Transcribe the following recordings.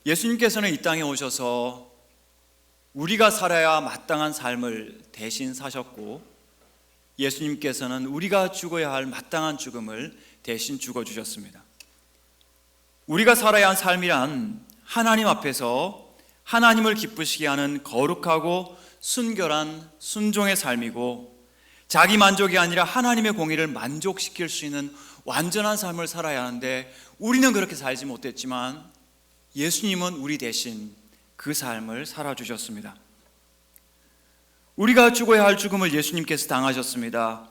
예수님께서는 이 땅에 오셔서 우리가 살아야 마땅한 삶을 대신 사셨고, 예수님께서는 우리가 죽어야 할 마땅한 죽음을 대신 죽어주셨습니다. 우리가 살아야 할 삶이란 하나님 앞에서 하나님을 기쁘시게 하는 거룩하고 순결한 순종의 삶이고, 자기 만족이 아니라 하나님의 공의를 만족시킬 수 있는 완전한 삶을 살아야 하는데, 우리는 그렇게 살지 못했지만 예수님은 우리 대신 그 삶을 살아주셨습니다. 우리가 죽어야 할 죽음을 예수님께서 당하셨습니다.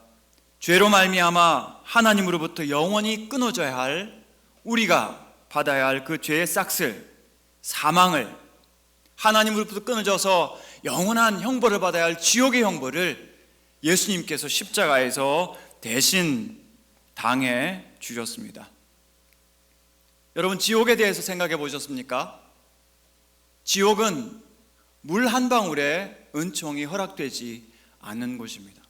죄로 말미암아 하나님으로부터 영원히 끊어져야 할, 우리가 받아야 할 그 죄의 싹쓸, 사망을, 하나님으로부터 끊어져서 영원한 형벌을 받아야 할 지옥의 형벌을 예수님께서 십자가에서 대신 당해 주셨습니다. 여러분, 지옥에 대해서 생각해 보셨습니까? 지옥은 물 한 방울에 은총이 허락되지 않는 곳입니다.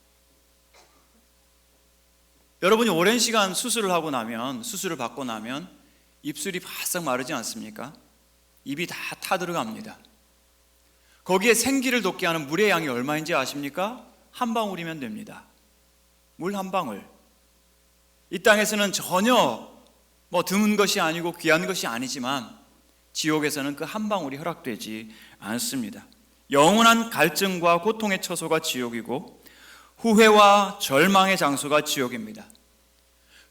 여러분이 오랜 시간 수술을 받고 나면 입술이 바싹 마르지 않습니까? 입이 다 타들어갑니다. 거기에 생기를 돋게 하는 물의 양이 얼마인지 아십니까? 한 방울이면 됩니다. 물 한 방울. 이 땅에서는 전혀 드문 것이 아니고 귀한 것이 아니지만, 지옥에서는 그 한 방울이 허락되지 않습니다. 영원한 갈증과 고통의 처소가 지옥이고, 후회와 절망의 장소가 지옥입니다.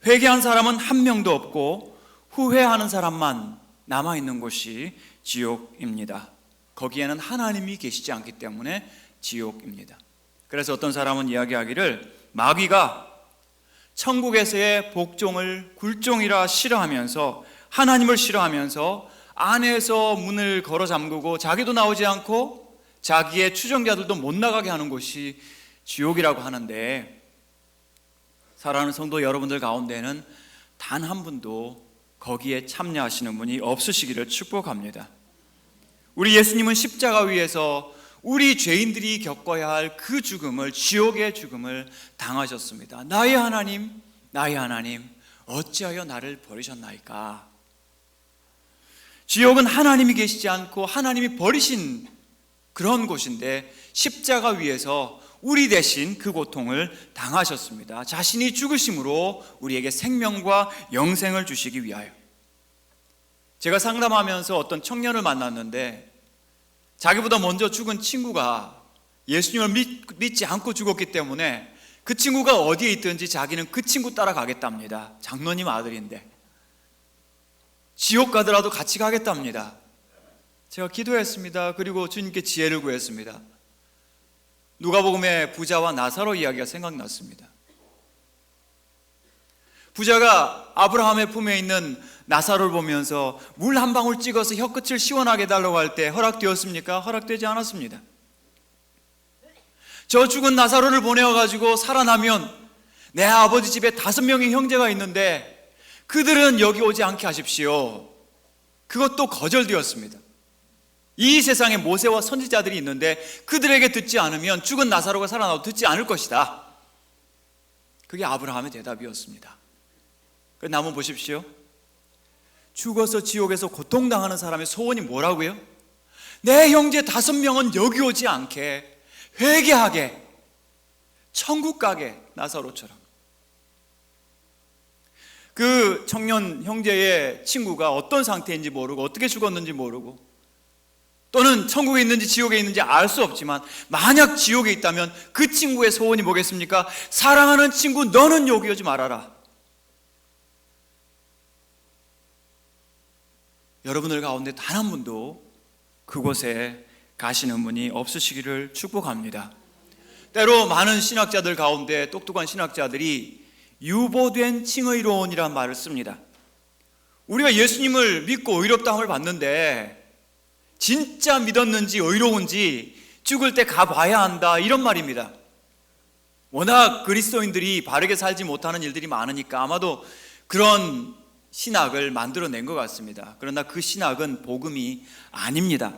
회개한 사람은 한 명도 없고 후회하는 사람만 남아있는 곳이 지옥입니다. 거기에는 하나님이 계시지 않기 때문에 지옥입니다. 그래서 어떤 사람은 이야기하기를, 마귀가 천국에서의 복종을 굴종이라 싫어하면서, 하나님을 싫어하면서 안에서 문을 걸어 잠그고 자기도 나오지 않고 자기의 추종자들도 못 나가게 하는 곳이 지옥이라고 하는데, 사랑하는 성도 여러분들 가운데는 단 한 분도 거기에 참여하시는 분이 없으시기를 축복합니다. 우리 예수님은 십자가 위에서 우리 죄인들이 겪어야 할 그 죽음을, 지옥의 죽음을 당하셨습니다. 나의 하나님, 나의 하나님, 어찌하여 나를 버리셨나이까? 지옥은 하나님이 계시지 않고 하나님이 버리신 그런 곳인데, 십자가 위에서 우리 대신 그 고통을 당하셨습니다. 자신이 죽으심으로 우리에게 생명과 영생을 주시기 위하여. 제가 상담하면서 어떤 청년을 만났는데, 자기보다 먼저 죽은 친구가 예수님을 믿지 않고 죽었기 때문에 그 친구가 어디에 있든지 자기는 그 친구 따라가겠답니다. 장로님 아들인데 지옥 가더라도 같이 가겠답니다. 제가 기도했습니다. 그리고 주님께 지혜를 구했습니다. 누가복음의 부자와 나사로 이야기가 생각났습니다. 부자가 아브라함의 품에 있는 나사로를 보면서 물 한 방울 찍어서 혀끝을 시원하게 달라고 할 때 허락되었습니까? 허락되지 않았습니다. 저 죽은 나사로를 보내어가지고 살아나면 내 아버지 집에 5명의 형제가 있는데 그들은 여기 오지 않게 하십시오. 그것도 거절되었습니다. 이 세상에 모세와 선지자들이 있는데 그들에게 듣지 않으면 죽은 나사로가 살아나도 듣지 않을 것이다. 그게 아브라함의 대답이었습니다. 그런데 한번 보십시오. 죽어서 지옥에서 고통당하는 사람의 소원이 뭐라고요? 내 형제 5명은 여기 오지 않게, 회개하게, 천국 가게, 나사로처럼. 그 청년 형제의 친구가 어떤 상태인지 모르고 어떻게 죽었는지 모르고, 또는 천국에 있는지 지옥에 있는지 알 수 없지만, 만약 지옥에 있다면 그 친구의 소원이 뭐겠습니까? 사랑하는 친구, 너는 여기 오지 말아라. 여러분들 가운데 단 한 분도 그곳에 가시는 분이 없으시기를 축복합니다. 때로 많은 신학자들 가운데 똑똑한 신학자들이 유보된 칭의론이라는 말을 씁니다. 우리가 예수님을 믿고 의롭다함을 받는데 진짜 믿었는지 의로운지 죽을 때 가봐야 한다, 이런 말입니다. 워낙 그리스도인들이 바르게 살지 못하는 일들이 많으니까 아마도 그런 신학을 만들어낸 것 같습니다. 그러나 그 신학은 복음이 아닙니다.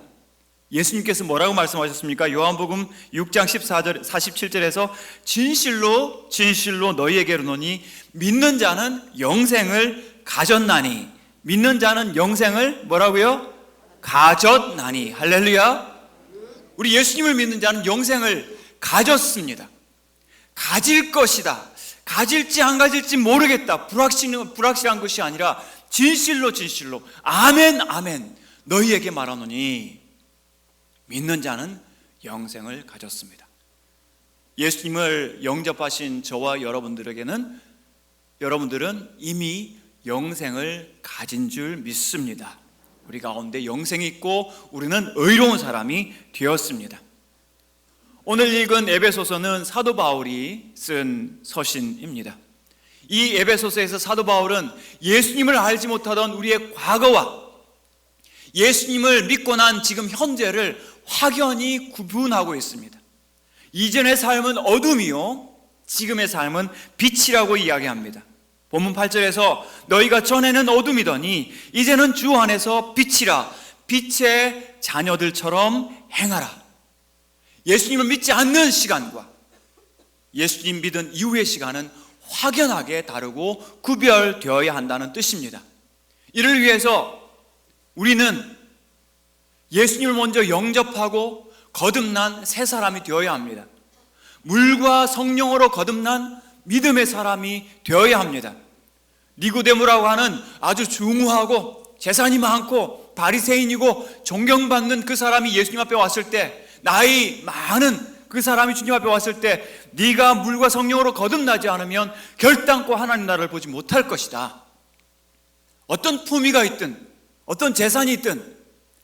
예수님께서 뭐라고 말씀하셨습니까? 요한복음 6장 14절, 47절에서 진실로 진실로 너희에게로 노니 믿는 자는 영생을 가졌나니, 믿는 자는 영생을 뭐라고요? 가졌나니. 할렐루야. 우리 예수님을 믿는 자는 영생을 가졌습니다. 가질 것이다. 가질지 안 가질지 모르겠다. 불확실한 것이 아니라 진실로 아멘 아멘 너희에게 말하노니 믿는 자는 영생을 가졌습니다. 예수님을 영접하신 저와 여러분들은 이미 영생을 가진 줄 믿습니다. 우리 가운데 영생이 있고 우리는 의로운 사람이 되었습니다. 오늘 읽은 에베소서는 사도 바울이 쓴 서신입니다. 이 에베소서에서 사도 바울은 예수님을 알지 못하던 우리의 과거와 예수님을 믿고 난 지금 현재를 확연히 구분하고 있습니다. 이전의 삶은 어둠이요 지금의 삶은 빛이라고 이야기합니다. 본문 8절에서 너희가 전에는 어둠이더니 이제는 주 안에서 빛이라 빛의 자녀들처럼 행하라. 예수님을 믿지 않는 시간과 예수님 믿은 이후의 시간은 확연하게 다르고 구별되어야 한다는 뜻입니다. 이를 위해서 우리는 예수님을 먼저 영접하고 거듭난 새 사람이 되어야 합니다. 물과 성령으로 거듭난 믿음의 사람이 되어야 합니다. 니고데모라고 하는 아주 중후하고 재산이 많고 바리새인이고 존경받는 그 사람이 예수님 앞에 왔을 때, 나이 많은 그 사람이 주님 앞에 왔을 때 네가 물과 성령으로 거듭나지 않으면 결단코 하나님 나라를 보지 못할 것이다. 어떤 품위가 있든 어떤 재산이 있든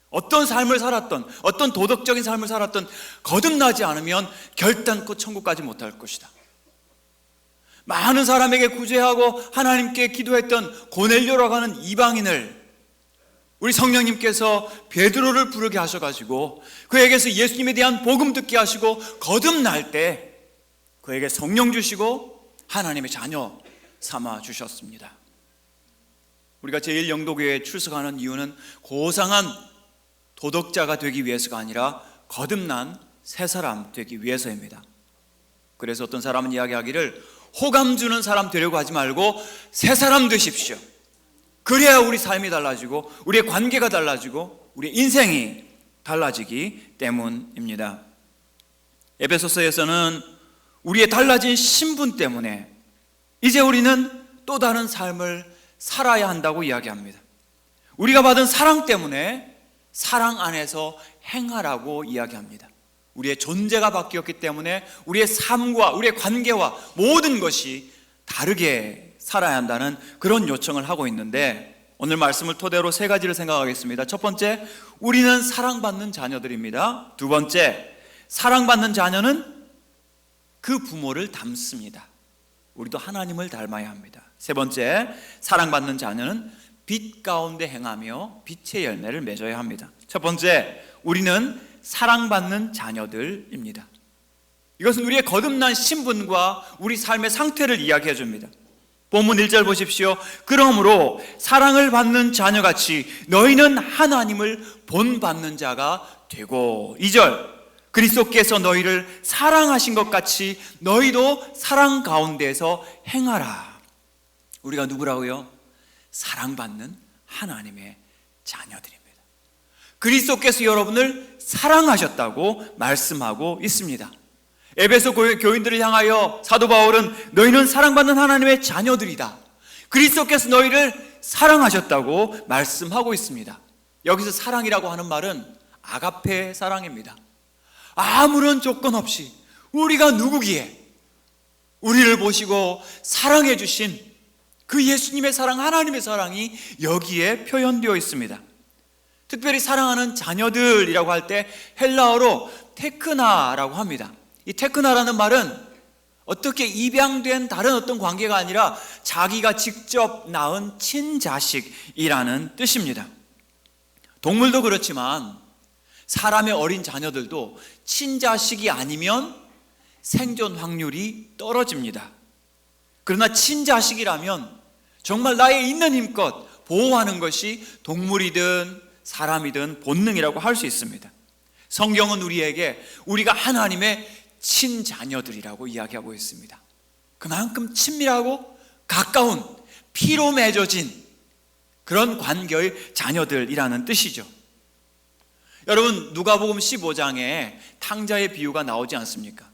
어떤 삶을 살았던 어떤 도덕적인 삶을 살았던 거듭나지 않으면 결단코 천국까지 못할 것이다. 많은 사람에게 구제하고 하나님께 기도했던 고넬료라고 하는 이방인을 우리 성령님께서 베드로를 부르게 하셔가지고 그에게서 예수님에 대한 복음 듣게 하시고 거듭날 때 그에게 성령 주시고 하나님의 자녀 삼아 주셨습니다. 우리가 제1영도교회에 출석하는 이유는 고상한 도덕자가 되기 위해서가 아니라 거듭난 새 사람 되기 위해서입니다. 그래서 어떤 사람은 이야기하기를 호감 주는 사람 되려고 하지 말고 새 사람 되십시오. 그래야 우리 삶이 달라지고 우리의 관계가 달라지고 우리의 인생이 달라지기 때문입니다. 에베소서에서는 우리의 달라진 신분 때문에 이제 우리는 또 다른 삶을 살아야 한다고 이야기합니다. 우리가 받은 사랑 때문에 사랑 안에서 행하라고 이야기합니다. 우리의 존재가 바뀌었기 때문에 우리의 삶과 우리의 관계와 모든 것이 다르게 살아야 한다는 그런 요청을 하고 있는데, 오늘 말씀을 토대로 세 가지를 생각하겠습니다. 첫 번째, 우리는 사랑받는 자녀들입니다. 두 번째, 사랑받는 자녀는 그 부모를 닮습니다. 우리도 하나님을 닮아야 합니다. 세 번째, 사랑받는 자녀는 빛 가운데 행하며 빛의 열매를 맺어야 합니다. 첫 번째, 우리는 사랑받는 자녀들입니다. 이것은 우리의 거듭난 신분과 우리 삶의 상태를 이야기해 줍니다. 본문 1절 보십시오. 그러므로 사랑을 받는 자녀같이 너희는 하나님을 본받는 자가 되고, 2절 그리스도께서 너희를 사랑하신 것 같이 너희도 사랑 가운데서 행하라. 우리가 누구라고요? 사랑받는 하나님의 자녀들입니다. 그리스도께서 여러분을 사랑하셨다고 말씀하고 있습니다. 에베소 교인들을 향하여 사도 바울은 너희는 사랑받는 하나님의 자녀들이다, 그리스도께서 너희를 사랑하셨다고 말씀하고 있습니다. 여기서 사랑이라고 하는 말은 아가페 사랑입니다. 아무런 조건 없이 우리가 누구기에 우리를 보시고 사랑해 주신 그 예수님의 사랑, 하나님의 사랑이 여기에 표현되어 있습니다. 특별히 사랑하는 자녀들이라고 할 때 헬라어로 테크나라고 합니다. 이 테크나라는 말은 어떻게 입양된 다른 어떤 관계가 아니라 자기가 직접 낳은 친자식이라는 뜻입니다. 동물도 그렇지만 사람의 어린 자녀들도 친자식이 아니면 생존 확률이 떨어집니다. 그러나 친자식이라면 정말 나의 있는 힘껏 보호하는 것이 동물이든 사람이든 본능이라고 할 수 있습니다. 성경은 우리에게 우리가 하나님의 친자녀들이라고 이야기하고 있습니다. 그만큼 친밀하고 가까운 피로 맺어진 그런 관계의 자녀들이라는 뜻이죠. 여러분, 누가복음 15장에 탕자의 비유가 나오지 않습니까?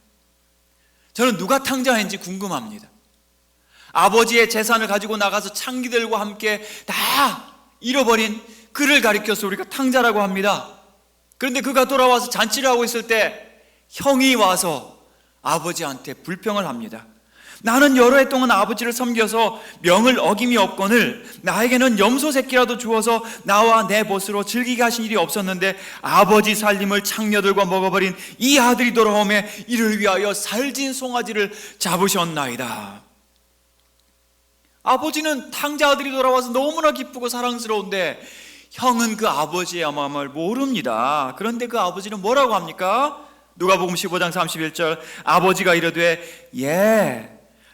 저는 누가 탕자인지 궁금합니다. 아버지의 재산을 가지고 나가서 창기들과 함께 다 잃어버린 그를 가리켜서 우리가 탕자라고 합니다. 그런데 그가 돌아와서 잔치를 하고 있을 때 형이 와서 아버지한테 불평을 합니다. 나는 여러 해 동안 아버지를 섬겨서 명을 어김이 없거늘 나에게는 염소 새끼라도 주어서 나와 내 벗으로 즐기게 하신 일이 없었는데 아버지 살림을 창녀들과 먹어버린 이 아들이 돌아오매 이를 위하여 살진 송아지를 잡으셨나이다. 아버지는 탕자 아들이 돌아와서 너무나 기쁘고 사랑스러운데 형은 그 아버지의 마음을 모릅니다. 그런데 그 아버지는 뭐라고 합니까? 누가복음 15장 31절, 아버지가 이르되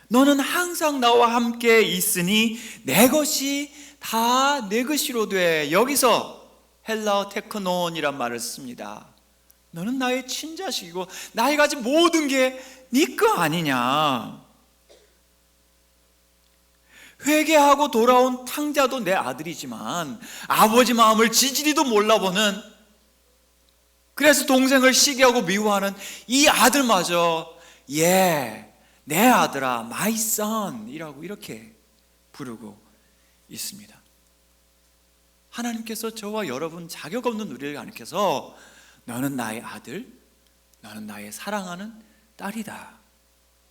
너는 항상 나와 함께 있으니 내 것이 다 내 것이로 돼. 여기서 헬라어 테크논이란 말을 씁니다. 너는 나의 친자식이고 나의 가진 모든 게 네 거 아니냐. 회개하고 돌아온 탕자도 내 아들이지만 아버지 마음을 지지리도 몰라보는, 그래서 동생을 시기하고 미워하는 이 아들마저 내 아들아, my son 이라고 이렇게 부르고 있습니다. 하나님께서 저와 여러분 자격 없는 우리를 가리켜서 너는 나의 아들, 너는 나의 사랑하는 딸이다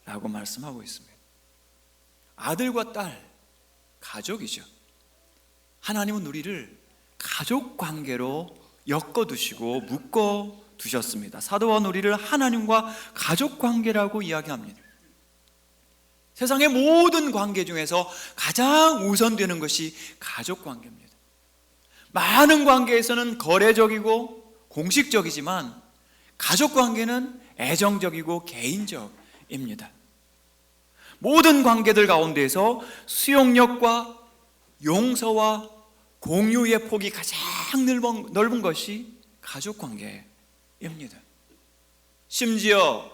라고 말씀하고 있습니다. 아들과 딸, 가족이죠. 하나님은 우리를 가족 관계로 엮어두시고 묶어두셨습니다. 사도 바울은 우리를 하나님과 가족 관계라고 이야기합니다. 세상의 모든 관계 중에서 가장 우선되는 것이 가족 관계입니다. 많은 관계에서는 거래적이고 공식적이지만 가족 관계는 애정적이고 개인적입니다. 모든 관계들 가운데에서 수용력과 용서와 공유의 폭이 가장 넓은 것이 가족 관계입니다. 심지어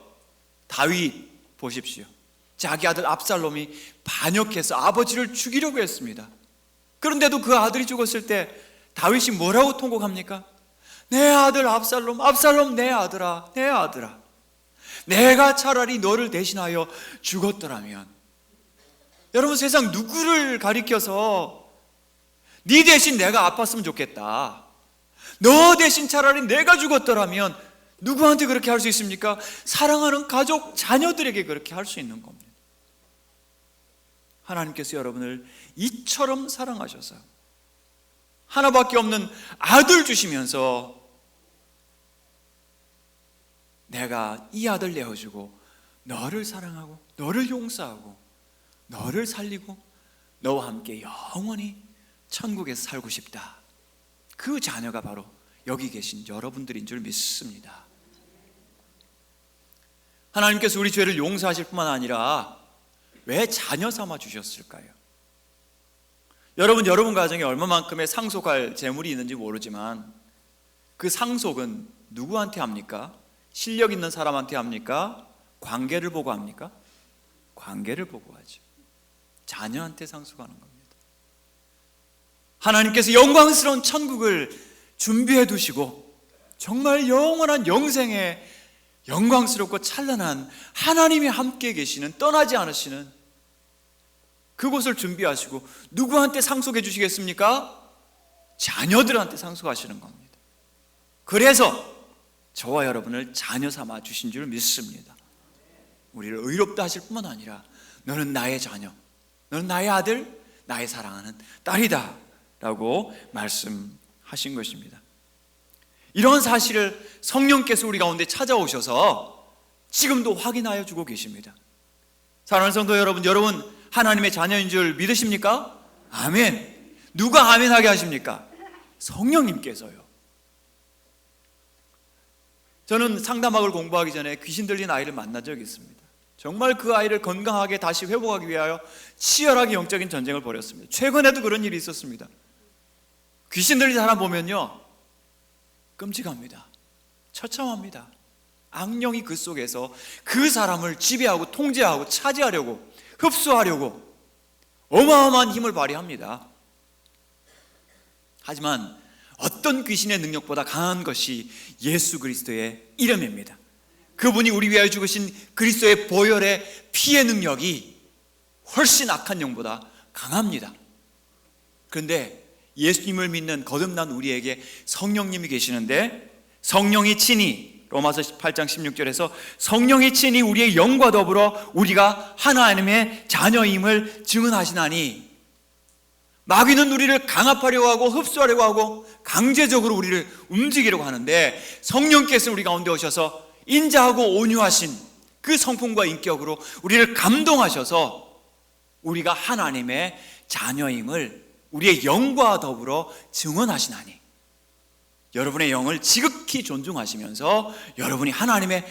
다윗 보십시오. 자기 아들 압살롬이 반역해서 아버지를 죽이려고 했습니다. 그런데도 그 아들이 죽었을 때 다윗이 뭐라고 통곡합니까? 내 아들 압살롬, 압살롬 내 아들아, 내 아들아, 내가 차라리 너를 대신하여 죽었더라면. 여러분, 세상 누구를 가리켜서 네 대신 내가 아팠으면 좋겠다, 너 대신 차라리 내가 죽었더라면, 누구한테 그렇게 할 수 있습니까? 사랑하는 가족, 자녀들에게 그렇게 할 수 있는 겁니다. 하나님께서 여러분을 이처럼 사랑하셔서 하나밖에 없는 아들 주시면서 내가 이 아들 내어주고 너를 사랑하고 너를 용서하고 너를 살리고 너와 함께 영원히 천국에서 살고 싶다. 그 자녀가 바로 여기 계신 여러분들인 줄 믿습니다. 하나님께서 우리 죄를 용서하실 뿐만 아니라 왜 자녀 삼아 주셨을까요? 여러분 가정에 얼마만큼의 상속할 재물이 있는지 모르지만 그 상속은 누구한테 합니까? 실력 있는 사람한테 합니까? 관계를 보고 합니까? 관계를 보고 하죠. 자녀한테 상속하는 겁니다. 하나님께서 영광스러운 천국을 준비해 두시고 정말 영원한 영생에 영광스럽고 찬란한 하나님이 함께 계시는, 떠나지 않으시는 그곳을 준비하시고 누구한테 상속해 주시겠습니까? 자녀들한테 상속하시는 겁니다. 그래서 저와 여러분을 자녀 삼아 주신 줄 믿습니다. 우리를 의롭다 하실 뿐만 아니라 너는 나의 자녀, 너는 나의 아들, 나의 사랑하는 딸이다 라고 말씀하신 것입니다. 이런 사실을 성령께서 우리 가운데 찾아오셔서 지금도 확인하여 주고 계십니다. 사랑하는 성도 여러분 하나님의 자녀인 줄 믿으십니까? 아멘. 누가 아멘하게 하십니까? 성령님께서요. 저는 상담학을 공부하기 전에 귀신 들린 아이를 만난 적이 있습니다. 정말 그 아이를 건강하게 다시 회복하기 위하여 치열하게 영적인 전쟁을 벌였습니다. 최근에도 그런 일이 있었습니다. 귀신 들린 사람 보면요, 끔찍합니다. 처참합니다. 악령이 그 속에서 그 사람을 지배하고 통제하고 차지하려고, 흡수하려고 어마어마한 힘을 발휘합니다. 하지만 어떤 귀신의 능력보다 강한 것이 예수 그리스도의 이름입니다. 그분이 우리 위하여 죽으신 그리스도의 보혈의 피의 능력이 훨씬 악한 영보다 강합니다. 그런데 예수님을 믿는 거듭난 우리에게 성령님이 계시는데, 성령이 친히, 로마서 8장 16절에서 성령이 친히 우리의 영과 더불어 우리가 하나님의 자녀임을 증언하시나니, 마귀는 우리를 강압하려고 하고 흡수하려고 하고 강제적으로 우리를 움직이려고 하는데, 성령께서 우리 가운데 오셔서 인자하고 온유하신 그 성품과 인격으로 우리를 감동하셔서 우리가 하나님의 자녀임을 우리의 영과 더불어 증언하시나니, 여러분의 영을 지극히 존중하시면서 여러분이 하나님의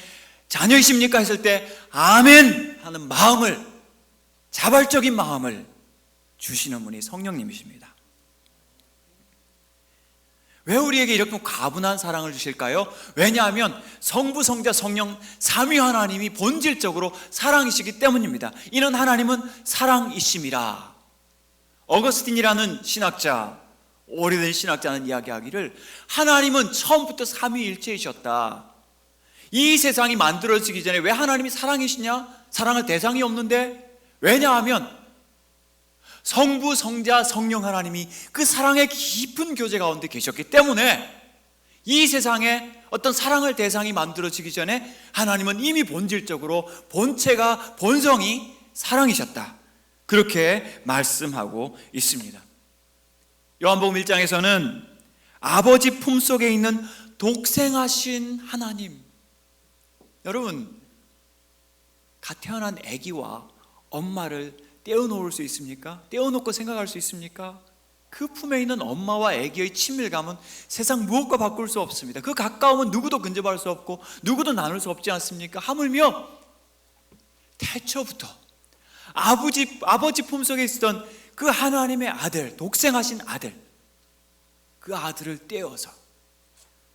자녀이십니까 했을 때 아멘 하는 마음을, 자발적인 마음을 주시는 분이 성령님이십니다. 왜 우리에게 이렇게 가분한 사랑을 주실까요? 왜냐하면 성부, 성자, 성령 삼위 하나님이 본질적으로 사랑이시기 때문입니다. 이는 하나님은 사랑이심이라. 어거스틴이라는 신학자, 오래된 신학자는 이야기하기를, 하나님은 처음부터 삼위일체이셨다. 이 세상이 만들어지기 전에 왜 하나님이 사랑이시냐? 사랑할 대상이 없는데, 왜냐하면 성부, 성자, 성령 하나님이 그 사랑의 깊은 교제 가운데 계셨기 때문에 이 세상에 어떤 사랑할 대상이 만들어지기 전에 하나님은 이미 본질적으로 본체가, 본성이 사랑이셨다, 그렇게 말씀하고 있습니다. 요한복음 1장에서는 아버지 품속에 있는 독생하신 하나님, 여러분, 갓 태어난 아기와 엄마를 떼어놓을 수 있습니까? 떼어놓고 생각할 수 있습니까? 그 품에 있는 엄마와 아기의 친밀감은 세상 무엇과 바꿀 수 없습니다. 그 가까움은 누구도 근접할 수 없고 누구도 나눌 수 없지 않습니까? 하물며 태초부터 아버지 품속에 있었던 그 하나님의 아들, 독생하신 아들, 그 아들을 떼어서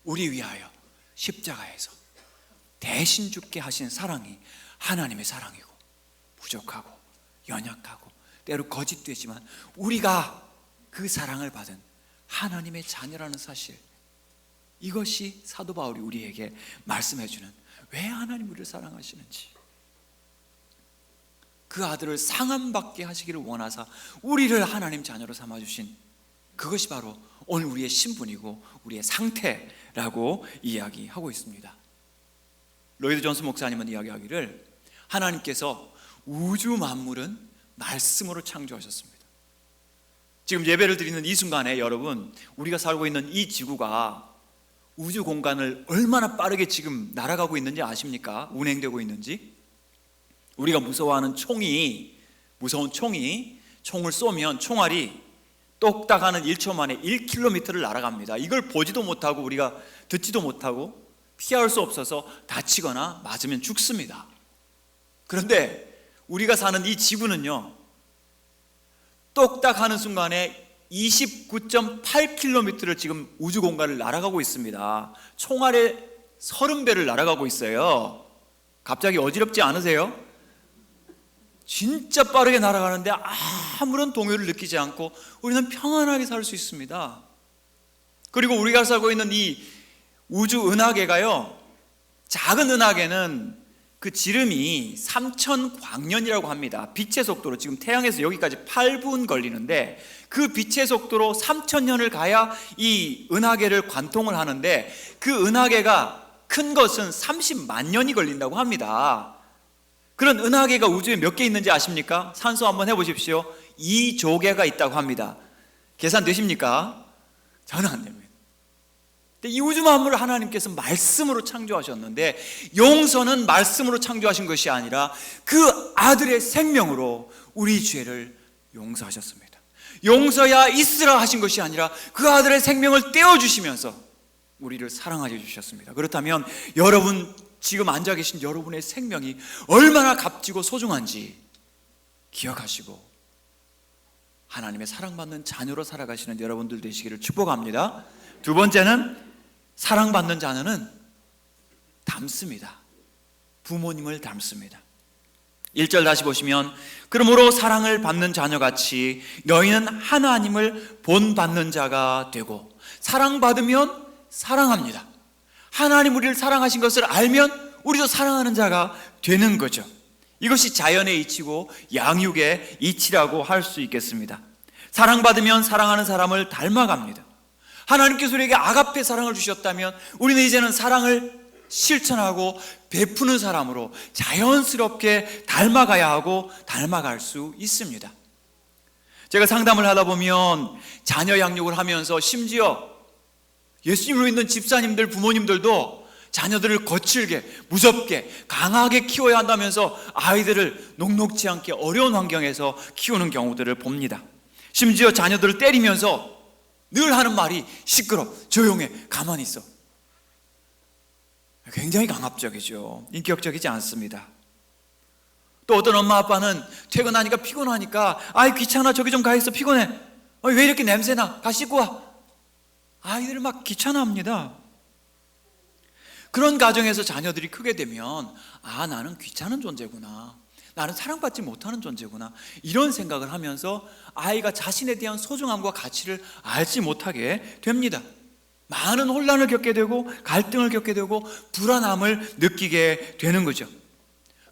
우리 위하여 십자가에서 대신 죽게 하신 사랑이 하나님의 사랑이고, 부족하고 연약하고 때로 거짓되지만 우리가 그 사랑을 받은 하나님의 자녀라는 사실, 이것이 사도 바울이 우리에게 말씀해주는 왜 하나님 우리를 사랑하시는지, 그 아들을 상함받게 하시기를 원하사 우리를 하나님 자녀로 삼아주신 그것이 바로 오늘 우리의 신분이고 우리의 상태라고 이야기하고 있습니다. 로이드 존스 목사님은 이야기하기를, 하나님께서 우주 만물은 말씀으로 창조하셨습니다. 지금 예배를 드리는 이 순간에 여러분, 우리가 살고 있는 이 지구가 우주 공간을 얼마나 빠르게 지금 날아가고 있는지 아십니까? 운행되고 있는지. 우리가 무서워하는 무서운 총을 쏘면 총알이 똑딱 하는 1초 만에 1km를 날아갑니다. 이걸 보지도 못하고 우리가 듣지도 못하고 피할 수 없어서 다치거나 맞으면 죽습니다. 그런데 우리가 사는 이 지구는요, 똑딱 하는 순간에 29.8km를 지금 우주 공간을 날아가고 있습니다. 총알의 30배를 날아가고 있어요. 갑자기 어지럽지 않으세요? 진짜 빠르게 날아가는데 아무런 동요를 느끼지 않고 우리는 평안하게 살 수 있습니다. 그리고 우리가 살고 있는 이 우주 은하계가요, 작은 은하계는 그 지름이 3000광년이라고 합니다. 빛의 속도로, 지금 태양에서 여기까지 8분 걸리는데 그 빛의 속도로 3000년을 가야 이 은하계를 관통을 하는데, 그 은하계가 큰 것은 30만 년이 걸린다고 합니다. 그런 은하계가 우주에 몇 개 있는지 아십니까? 산수 한번 해보십시오. 2조 개가 있다고 합니다. 계산 되십니까? 저는 안 됩니다. 이 우주 만물을 하나님께서 말씀으로 창조하셨는데, 용서는 말씀으로 창조하신 것이 아니라 그 아들의 생명으로 우리 죄를 용서하셨습니다. 용서야 있으라 하신 것이 아니라 그 아들의 생명을 떼어주시면서 우리를 사랑하여 주셨습니다. 그렇다면 여러분, 지금 앉아 계신 여러분의 생명이 얼마나 값지고 소중한지 기억하시고 하나님의 사랑받는 자녀로 살아가시는 여러분들 되시기를 축복합니다. 두 번째는, 사랑받는 자녀는 닮습니다. 부모님을 닮습니다. 1절 다시 보시면, 그러므로 사랑을 받는 자녀같이 너희는 하나님을 본받는 자가 되고 사랑받으면 사랑합니다. 하나님 우리를 사랑하신 것을 알면 우리도 사랑하는 자가 되는 거죠. 이것이 자연의 이치고 양육의 이치라고 할 수 있겠습니다. 사랑받으면 사랑하는 사람을 닮아갑니다. 하나님께서 우리에게 아가페 사랑을 주셨다면 우리는 이제는 사랑을 실천하고 베푸는 사람으로 자연스럽게 닮아가야 하고 닮아갈 수 있습니다. 제가 상담을 하다 보면 자녀 양육을 하면서 심지어 예수님을 믿는 집사님들, 부모님들도 자녀들을 거칠게, 무섭게, 강하게 키워야 한다면서 아이들을 녹록지 않게 어려운 환경에서 키우는 경우들을 봅니다. 심지어 자녀들을 때리면서 늘 하는 말이 시끄러, 조용해, 가만히 있어. 굉장히 강압적이죠. 인격적이지 않습니다. 또 어떤 엄마 아빠는 퇴근하니까 피곤하니까 아이 귀찮아, 저기 좀 가 있어, 피곤해, 왜 이렇게 냄새나, 가 씻고 와. 아이들을 막 귀찮아합니다. 그런 가정에서 자녀들이 크게 되면 나는 귀찮은 존재구나, 나는 사랑받지 못하는 존재구나, 이런 생각을 하면서 아이가 자신에 대한 소중함과 가치를 알지 못하게 됩니다. 많은 혼란을 겪게 되고 갈등을 겪게 되고 불안함을 느끼게 되는 거죠.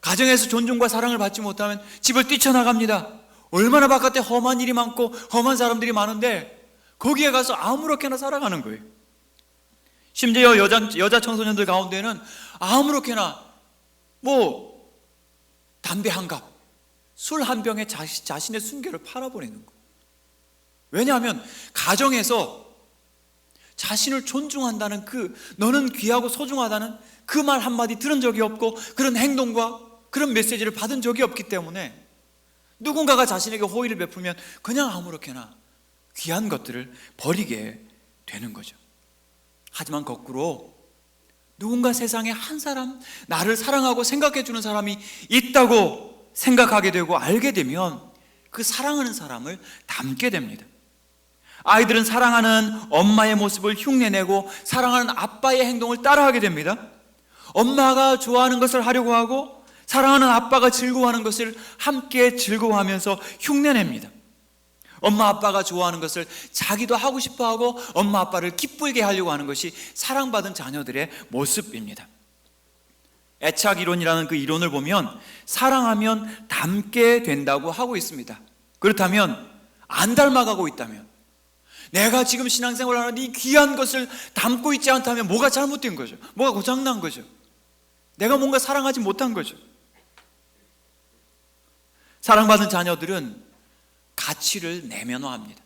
가정에서 존중과 사랑을 받지 못하면 집을 뛰쳐나갑니다. 얼마나 바깥에 험한 일이 많고 험한 사람들이 많은데 거기에 가서 아무렇게나 살아가는 거예요. 심지어 여자 청소년들 가운데는 아무렇게나 담배 한 갑, 술 한 병에 자신의 순결을 팔아버리는 거예요. 왜냐하면 가정에서 자신을 존중한다는 너는 귀하고 소중하다는 그 말 한마디 들은 적이 없고 그런 행동과 그런 메시지를 받은 적이 없기 때문에 누군가가 자신에게 호의를 베풀면 그냥 아무렇게나 귀한 것들을 버리게 되는 거죠. 하지만 거꾸로 누군가 세상에 한 사람, 나를 사랑하고 생각해 주는 사람이 있다고 생각하게 되고 알게 되면 그 사랑하는 사람을 닮게 됩니다. 아이들은 사랑하는 엄마의 모습을 흉내내고 사랑하는 아빠의 행동을 따라하게 됩니다. 엄마가 좋아하는 것을 하려고 하고 사랑하는 아빠가 즐거워하는 것을 함께 즐거워하면서 흉내냅니다. 엄마 아빠가 좋아하는 것을 자기도 하고 싶어하고 엄마 아빠를 기쁘게 하려고 하는 것이 사랑받은 자녀들의 모습입니다. 애착 이론이라는 그 이론을 보면 사랑하면 닮게 된다고 하고 있습니다. 그렇다면 안 닮아가고 있다면, 내가 지금 신앙생활을 하는 이 귀한 것을 담고 있지 않다면 뭐가 잘못된 거죠? 뭐가 고장난 거죠? 내가 뭔가 사랑하지 못한 거죠. 사랑받은 자녀들은 가치를 내면화합니다.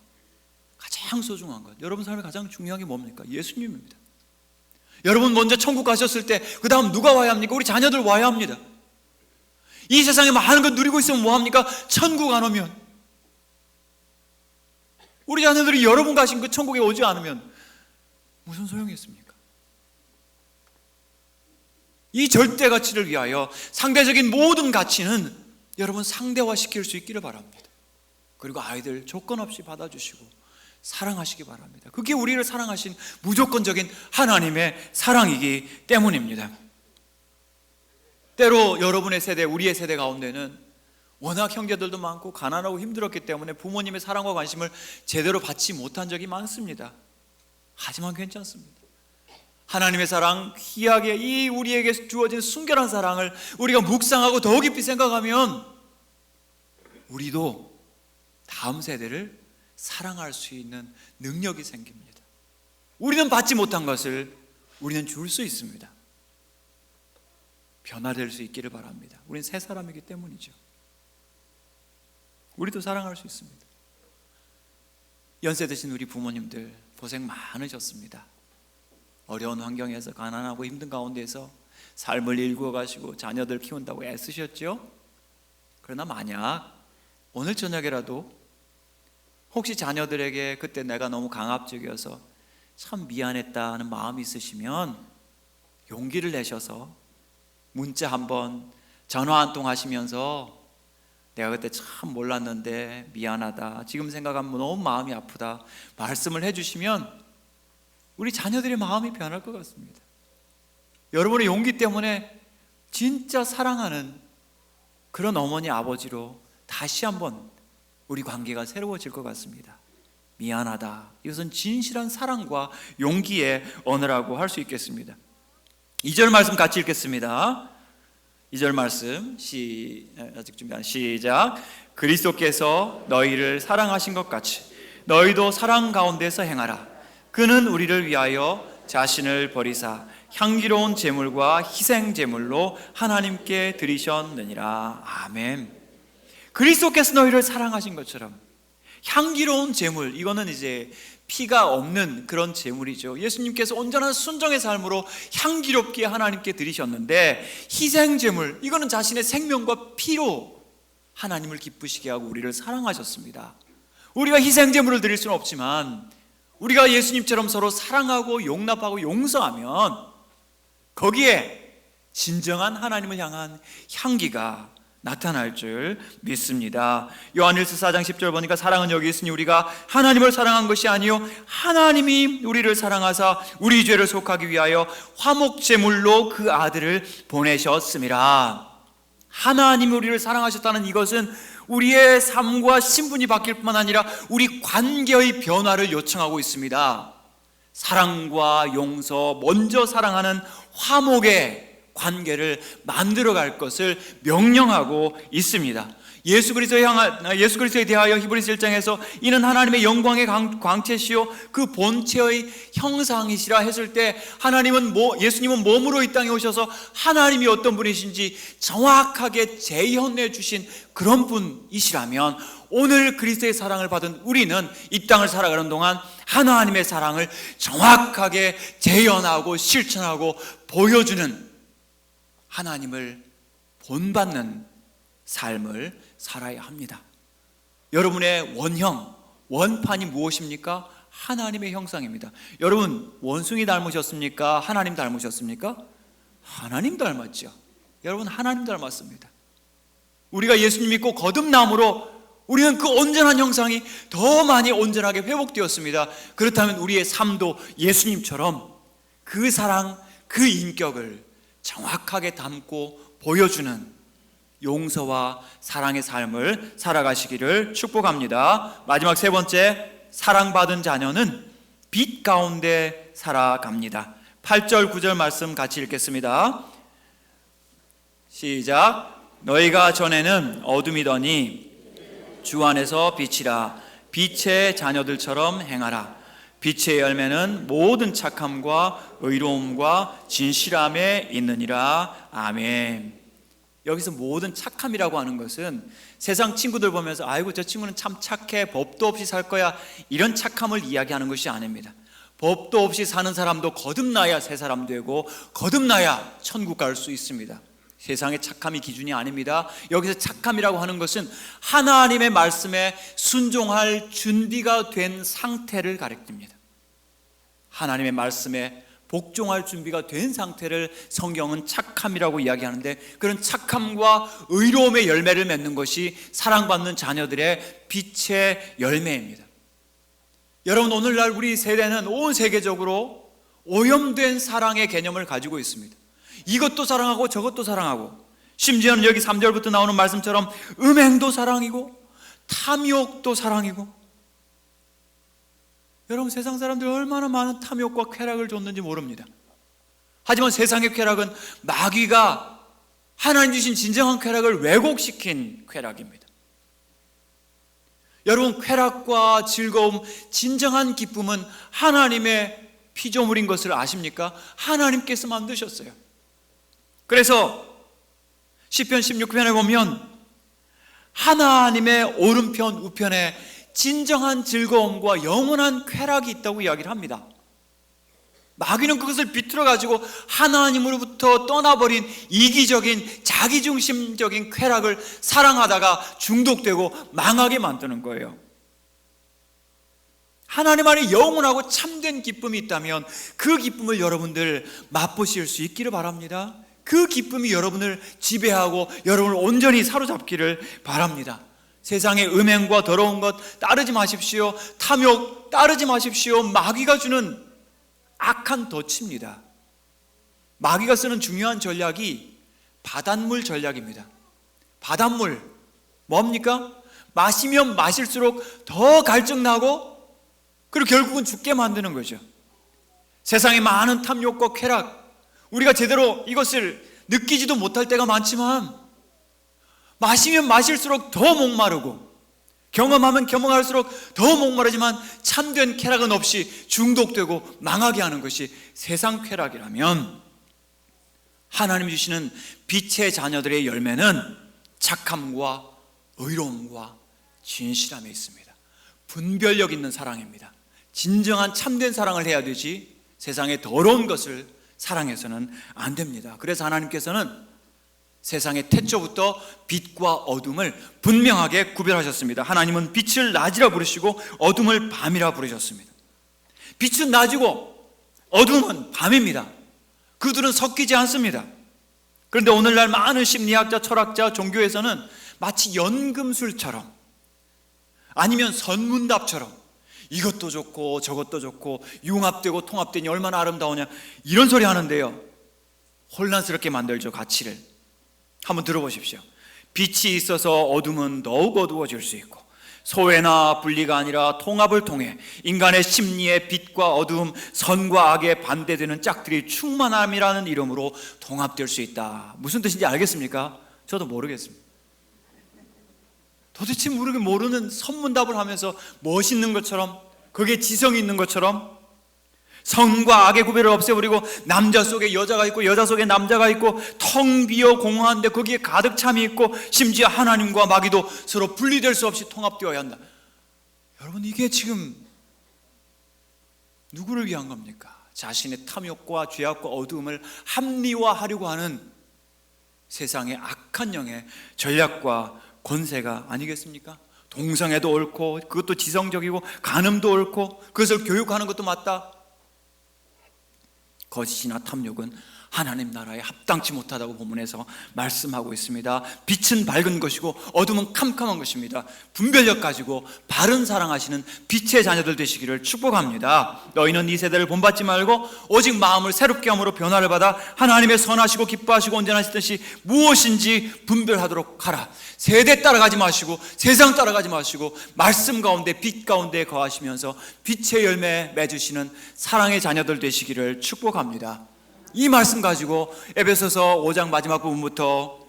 가장 소중한 것, 여러분 삶에 가장 중요한 게 뭡니까? 예수님입니다. 여러분 먼저 천국 가셨을 때 그 다음 누가 와야 합니까? 우리 자녀들 와야 합니다. 이 세상에 많은 것 누리고 있으면 뭐합니까? 천국 안 오면, 우리 자녀들이 여러분 가신 그 천국에 오지 않으면 무슨 소용이 있습니까? 이 절대 가치를 위하여 상대적인 모든 가치는 여러분 상대화시킬 수 있기를 바랍니다. 그리고 아이들 조건 없이 받아주시고 사랑하시기 바랍니다. 그게 우리를 사랑하신 무조건적인 하나님의 사랑이기 때문입니다. 때로 여러분의 세대, 우리의 세대 가운데는 워낙 형제들도 많고 가난하고 힘들었기 때문에 부모님의 사랑과 관심을 제대로 받지 못한 적이 많습니다. 하지만 괜찮습니다. 하나님의 사랑, 귀하게 이 우리에게 주어진 순결한 사랑을 우리가 묵상하고 더 깊이 생각하면 우리도 다음 세대를 사랑할 수 있는 능력이 생깁니다. 우리는 받지 못한 것을 우리는 줄 수 있습니다. 변화될 수 있기를 바랍니다. 우리는 새 사람이기 때문이죠. 우리도 사랑할 수 있습니다. 연세 드신 우리 부모님들 고생 많으셨습니다. 어려운 환경에서 가난하고 힘든 가운데서 삶을 일구어 가시고 자녀들 키운다고 애쓰셨죠? 그러나 만약 오늘 저녁에라도 혹시 자녀들에게 그때 내가 너무 강압적이어서 참 미안했다는 마음이 있으시면 용기를 내셔서 문자 한번, 전화 한 통 하시면서 내가 그때 참 몰랐는데 미안하다, 지금 생각하면 너무 마음이 아프다 말씀을 해주시면 우리 자녀들의 마음이 변할 것 같습니다. 여러분의 용기 때문에 진짜 사랑하는 그런 어머니 아버지로 다시 한번 우리 관계가 새로워질 것 같습니다. 미안하다. 이것은 진실한 사랑과 용기의 언어라고 할 수 있겠습니다. 2절 말씀 같이 읽겠습니다. 2절 말씀 아직 준비 안 시작. 그리스도께서 너희를 사랑하신 것 같이 너희도 사랑 가운데서 행하라. 그는 우리를 위하여 자신을 버리사 향기로운 제물과 희생 제물로 하나님께 드리셨느니라. 아멘. 그리스도께서 너희를 사랑하신 것처럼 향기로운 제물, 이거는 이제 피가 없는 그런 제물이죠. 예수님께서 온전한 순종의 삶으로 향기롭게 하나님께 드리셨는데, 희생 제물, 이거는 자신의 생명과 피로 하나님을 기쁘시게 하고 우리를 사랑하셨습니다. 우리가 희생 제물을 드릴 수는 없지만 우리가 예수님처럼 서로 사랑하고 용납하고 용서하면 거기에 진정한 하나님을 향한 향기가 나타날 줄 믿습니다. 요한일서 4장 10절 보니까 사랑은 여기 있으니 우리가 하나님을 사랑한 것이 아니요 하나님이 우리를 사랑하사 우리 죄를 속하기 위하여 화목제물로 그 아들을 보내셨음이라. 하나님이 우리를 사랑하셨다는 이것은 우리의 삶과 신분이 바뀔 뿐만 아니라 우리 관계의 변화를 요청하고 있습니다. 사랑과 용서, 먼저 사랑하는 화목의 관계를 만들어갈 것을 명령하고 있습니다. 예수 그리스도에 대하여 히브리서 1장에서 이는 하나님의 영광의 광채시요 그 본체의 형상이시라 했을 때, 예수님은 몸으로 이 땅에 오셔서 하나님이 어떤 분이신지 정확하게 재현해 주신 그런 분이시라면, 오늘 그리스도의 사랑을 받은 우리는 이 땅을 살아가는 동안 하나님의 사랑을 정확하게 재현하고 실천하고 보여주는, 하나님을 본받는 삶을 살아야 합니다. 여러분의 원판이 무엇입니까? 하나님의 형상입니다. 여러분, 원숭이 닮으셨습니까? 하나님 닮으셨습니까? 하나님 닮았죠. 여러분, 하나님 닮았습니다. 우리가 예수님 믿고 거듭남으로 우리는 그 온전한 형상이 더 많이 온전하게 회복되었습니다. 그렇다면 우리의 삶도 예수님처럼 그 사랑, 그 인격을 정확하게 담고 보여주는 용서와 사랑의 삶을 살아가시기를 축복합니다. 마지막 세 번째, 사랑받은 자녀는 빛 가운데 살아갑니다. 8절 9절 말씀 같이 읽겠습니다. 시작. 너희가 전에는 어둠이더니 주 안에서 빛이라. 빛의 자녀들처럼 행하라. 빛의 열매는 모든 착함과 의로움과 진실함에 있느니라. 아멘. 여기서 모든 착함이라고 하는 것은 세상 친구들 보면서 아이고 저 친구는 참 착해, 법도 없이 살 거야, 이런 착함을 이야기하는 것이 아닙니다. 법도 없이 사는 사람도 거듭나야 새 사람 되고 거듭나야 천국 갈 수 있습니다. 세상의 착함이 기준이 아닙니다. 여기서 착함이라고 하는 것은 하나님의 말씀에 순종할 준비가 된 상태를 가리킵니다. 하나님의 말씀에 복종할 준비가 된 상태를 성경은 착함이라고 이야기하는데, 그런 착함과 의로움의 열매를 맺는 것이 사랑받는 자녀들의 빛의 열매입니다. 여러분, 오늘날 우리 세대는 온 세계적으로 오염된 사랑의 개념을 가지고 있습니다. 이것도 사랑하고 저것도 사랑하고, 심지어는 여기 3절부터 나오는 말씀처럼 음행도 사랑이고 탐욕도 사랑이고. 여러분, 세상 사람들이 얼마나 많은 탐욕과 쾌락을 줬는지 모릅니다. 하지만 세상의 쾌락은 마귀가 하나님 주신 진정한 쾌락을 왜곡시킨 쾌락입니다. 여러분, 쾌락과 즐거움, 진정한 기쁨은 하나님의 피조물인 것을 아십니까? 하나님께서 만드셨어요. 그래서 시편 16편에 보면 하나님의 오른편 우편에 진정한 즐거움과 영원한 쾌락이 있다고 이야기를 합니다. 마귀는 그것을 비틀어 가지고 하나님으로부터 떠나버린 이기적인 자기중심적인 쾌락을 사랑하다가 중독되고 망하게 만드는 거예요. 하나님 안에 영원하고 참된 기쁨이 있다면 그 기쁨을 여러분들 맛보실 수 있기를 바랍니다. 그 기쁨이 여러분을 지배하고 여러분을 온전히 사로잡기를 바랍니다. 세상의 음행과 더러운 것 따르지 마십시오. 탐욕 따르지 마십시오. 마귀가 주는 악한 덫입니다. 마귀가 쓰는 중요한 전략이 바닷물 전략입니다. 바닷물 뭡니까? 마시면 마실수록 더 갈증나고 그리고 결국은 죽게 만드는 거죠. 세상의 많은 탐욕과 쾌락, 우리가 제대로 이것을 느끼지도 못할 때가 많지만 마시면 마실수록 더 목마르고 경험하면 경험할수록 더 목마르지만 참된 쾌락은 없이 중독되고 망하게 하는 것이 세상 쾌락이라면, 하나님 주시는 빛의 자녀들의 열매는 착함과 의로움과 진실함에 있습니다. 분별력 있는 사랑입니다. 진정한 참된 사랑을 해야 되지 세상의 더러운 것을 사랑해서는 안 됩니다. 그래서 하나님께서는 세상의 태초부터 빛과 어둠을 분명하게 구별하셨습니다. 하나님은 빛을 낮이라 부르시고 어둠을 밤이라 부르셨습니다. 빛은 낮이고 어둠은 밤입니다. 그들은 섞이지 않습니다. 그런데 오늘날 많은 심리학자, 철학자, 종교에서는 마치 연금술처럼 아니면 선문답처럼 이것도 좋고 저것도 좋고 융합되고 통합되니 얼마나 아름다우냐 이런 소리 하는데요, 혼란스럽게 만들죠. 가치를 한번 들어보십시오. 빛이 있어서 어둠은 더욱 어두워질 수 있고, 소외나 분리가 아니라 통합을 통해 인간의 심리의 빛과 어둠, 선과 악에 반대되는 짝들이 충만함이라는 이름으로 통합될 수 있다. 무슨 뜻인지 알겠습니까? 저도 모르겠습니다. 도대체 모르는 선문답을 하면서 멋있는 것처럼, 그게 지성이 있는 것처럼, 선과 악의 구별을 없애버리고 남자 속에 여자가 있고 여자 속에 남자가 있고 텅 비어 공허한데 거기에 가득 참이 있고 심지어 하나님과 마귀도 서로 분리될 수 없이 통합되어야 한다. 여러분, 이게 지금 누구를 위한 겁니까? 자신의 탐욕과 죄악과 어두움을 합리화하려고 하는 세상의 악한 영의 전략과 권세가 아니겠습니까? 동성애도 옳고 그것도 지성적이고 간음도 옳고 그것을 교육하는 것도 맞다. 거짓이나 탐욕은 하나님 나라에 합당치 못하다고 본문에서 말씀하고 있습니다. 빛은 밝은 것이고 어둠은 캄캄한 것입니다. 분별력 가지고 바른 사랑하시는 빛의 자녀들 되시기를 축복합니다. 너희는 이 세대를 본받지 말고 오직 마음을 새롭게 함으로 변화를 받아 하나님의 선하시고 기뻐하시고 온전하신 뜻이 무엇인지 분별하도록 하라. 세대 따라가지 마시고 세상 따라가지 마시고 말씀 가운데 빛 가운데 거하시면서 빛의 열매 맺으시는 사랑의 자녀들 되시기를 축복합니다. 이 말씀 가지고 에베소서 5장 마지막 부분부터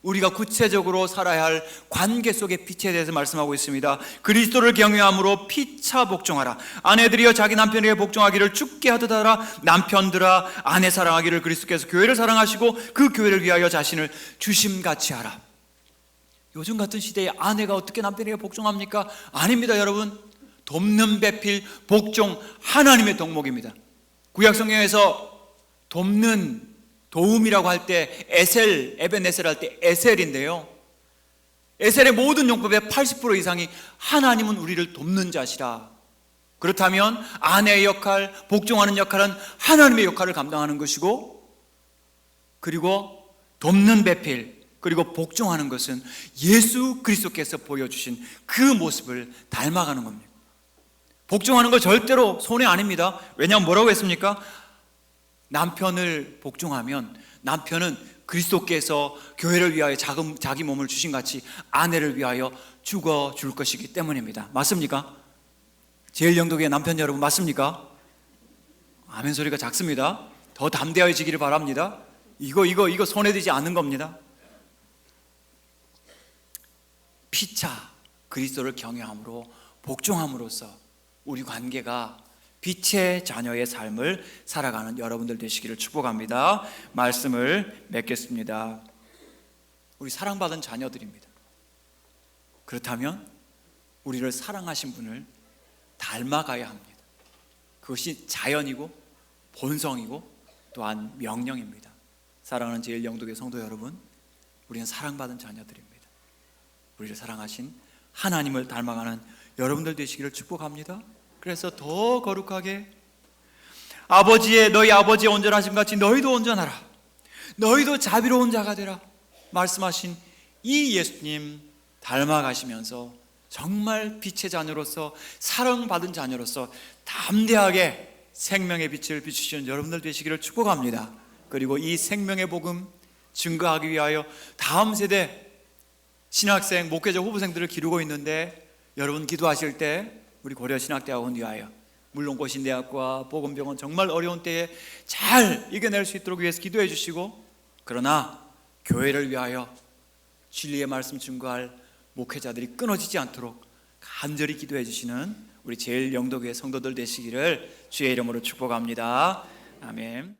우리가 구체적으로 살아야 할 관계 속의 빛에 대해서 말씀하고 있습니다. 그리스도를 경외함으로 피차 복종하라. 아내들이여 자기 남편에게 복종하기를 주께 하듯 하라. 남편들아 아내 사랑하기를 그리스도께서 교회를 사랑하시고 그 교회를 위하여 자신을 주심같이 하라. 요즘 같은 시대에 아내가 어떻게 남편에게 복종합니까? 아닙니다. 여러분, 돕는 배필 복종 하나님의 덕목입니다. 구약 성경에서 돕는, 도움이라고 할 때 에셀, 에벤에셀 할 때 에셀인데요, 에셀의 모든 용법의 80% 이상이 하나님은 우리를 돕는 자시라. 그렇다면 아내의 역할, 복종하는 역할은 하나님의 역할을 감당하는 것이고, 그리고 돕는 배필, 그리고 복종하는 것은 예수 그리스도께서 보여주신 그 모습을 닮아가는 겁니다. 복종하는 거 절대로 손해 아닙니다. 왜냐하면 뭐라고 했습니까? 남편을 복종하면 남편은 그리스도께서 교회를 위하여 자기 몸을 주신 같이 아내를 위하여 죽어 줄 것이기 때문입니다. 맞습니까? 제일영도교회 남편 여러분 맞습니까? 아멘 소리가 작습니다. 더 담대해지기를 바랍니다. 이거 손해되지 않는 겁니다. 피차 그리스도를 경외함으로 복종함으로써 우리 관계가 빛의 자녀의 삶을 살아가는 여러분들 되시기를 축복합니다. 말씀을 맺겠습니다. 우리 사랑받은 자녀들입니다. 그렇다면 우리를 사랑하신 분을 닮아가야 합니다. 그것이 자연이고 본성이고 또한 명령입니다. 사랑하는 제일영도교회 성도 여러분, 우리는 사랑받은 자녀들입니다. 우리를 사랑하신 하나님을 닮아가는 여러분들 되시기를 축복합니다. 그래서 더 거룩하게 너희 아버지의 온전하심 같이 너희도 온전하라, 너희도 자비로운 자가 되라 말씀하신 이 예수님 닮아가시면서 정말 빛의 자녀로서, 사랑받은 자녀로서 담대하게 생명의 빛을 비추시는 여러분들 되시기를 축복합니다. 그리고 이 생명의 복음 증거하기 위하여 다음 세대 신학생, 목회자 후보생들을 기르고 있는데, 여러분 기도하실 때 우리 고려신학대학원 위하여 물론 고신대학과 보건병원 정말 어려운 때에 잘 이겨낼 수 있도록 위해서 기도해 주시고, 그러나 교회를 위하여 진리의 말씀 증거할 목회자들이 끊어지지 않도록 간절히 기도해 주시는 우리 제일 영도교회 성도들 되시기를 주의 이름으로 축복합니다. 아멘.